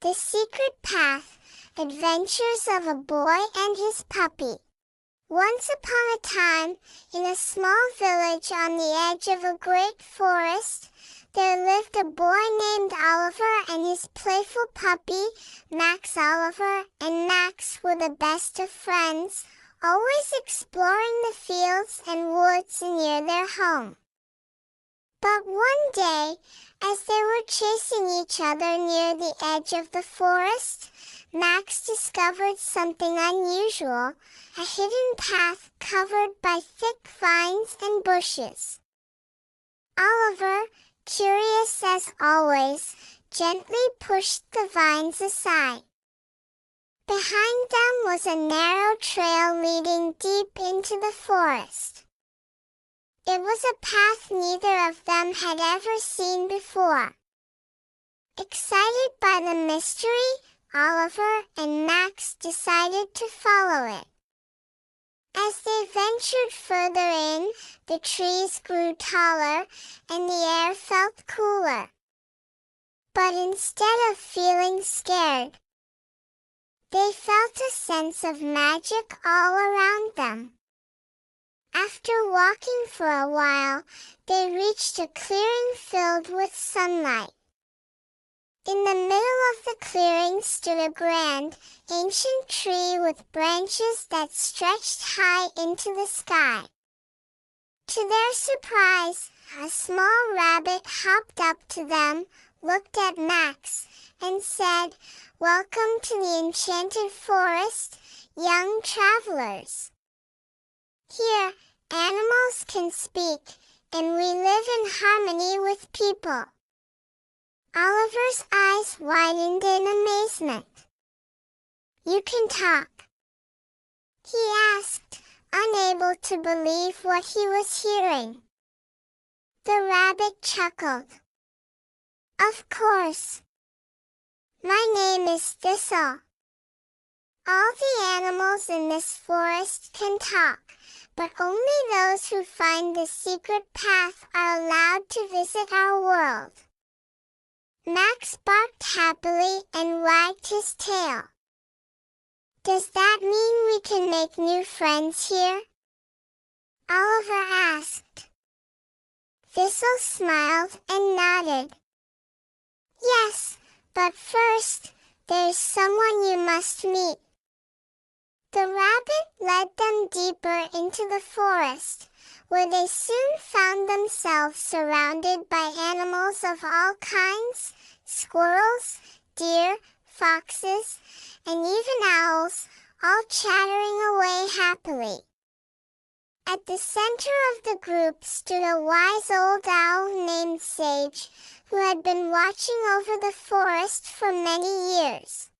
The Secret Path, Adventures of a Boy and His Puppy. Once upon a time, in a small village on the edge of a great forest, there lived a boy named Oliver and his playful puppy, Max. Oliver and Max were the best of friends, always exploring the fields and woods near their home. But one day, as they were chasing each other near the edge of the forest, Max discovered something unusual, a hidden path covered by thick vines and bushes. Oliver, curious as always, gently pushed the vines aside. Behind them was a narrow trail leading deep into the forest. It was a path neither of them had ever seen before. Excited by the mystery, Oliver and Max decided to follow it. As they ventured further in, the trees grew taller and the air felt cooler. But instead of feeling scared, they felt a sense of magic all around them. After walking for a while, they reached a clearing filled with sunlight. In the middle of the clearing stood a grand, ancient tree with branches that stretched high into the sky. To their surprise, a small rabbit hopped up to them, looked at Max, and said, "Welcome to the enchanted forest, young travelers. Here, animals can speak, and we live in harmony with people." Oliver's eyes widened in amazement. "You can talk?" he asked, unable to believe what he was hearing. The rabbit chuckled. "Of course. My name is Thistle. All the animals in this forest can talk, but only those who find the secret path are allowed to visit our world." Max barked happily and wagged his tail. "Does that mean we can make new friends here?" Oliver asked. Thistle smiled and nodded. "Yes, but first, there's someone you must meet." The rabbit led them deeper into the forest, where they soon found themselves surrounded by animals of all kinds, squirrels, deer, foxes, and even owls, all chattering away happily. At the center of the group stood a wise old owl named Sage, who had been watching over the forest for many years.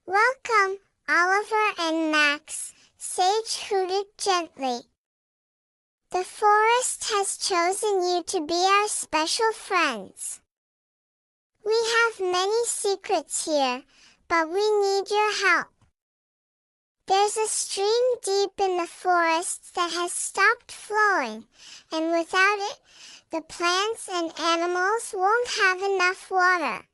"Welcome, Oliver and Max," Sage hooted gently. "The forest has chosen you to be our special friends. We have many secrets here, but we need your help. There's a stream deep in the forest that has stopped flowing, and without it, the plants and animals won't have enough water.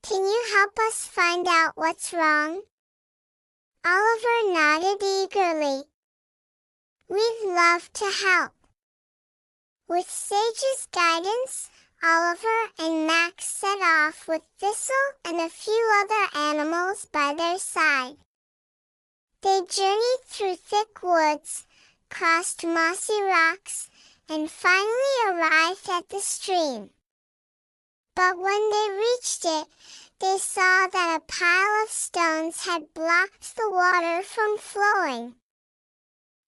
Can you help us find out what's wrong?" Oliver nodded eagerly. "We'd love to help." With Sage's guidance, Oliver and Max set off with Thistle and a few other animals by their side. They journeyed through thick woods, crossed mossy rocks, and finally arrived at the stream. But when they reached it, they saw that a pile of stones had blocked the water from flowing.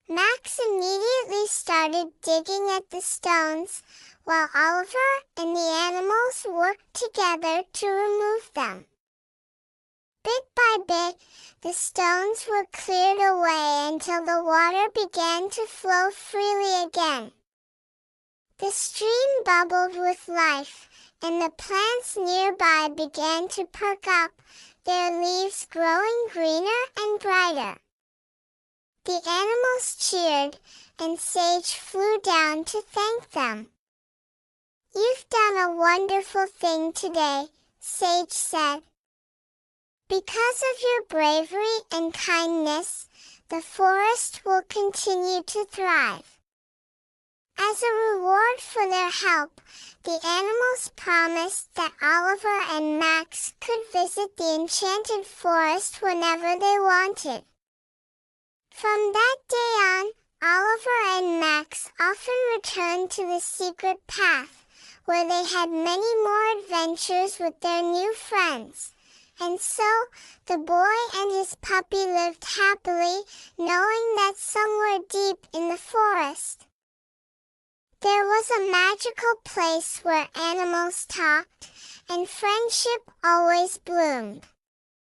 Max immediately started digging at the stones, while Oliver and the animals worked together to remove them. Bit by bit, the stones were cleared away until the water began to flow freely again. The stream bubbled with life, and the plants nearby began to perk up, their leaves growing greener and brighter. The animals cheered, and Sage flew down to thank them. "You've done a wonderful thing today," Sage said. Because of your bravery and kindness, the forest will continue to thrive. As a reward for their help, the animals promised that Oliver and Max could visit the enchanted forest whenever they wanted. From that day on, Oliver and Max often returned to the secret path, where they had many more adventures with their new friends. And so, the boy and his puppy lived happily, knowing that somewhere deep in the forest, there was a magical place where animals talked, and friendship always bloomed.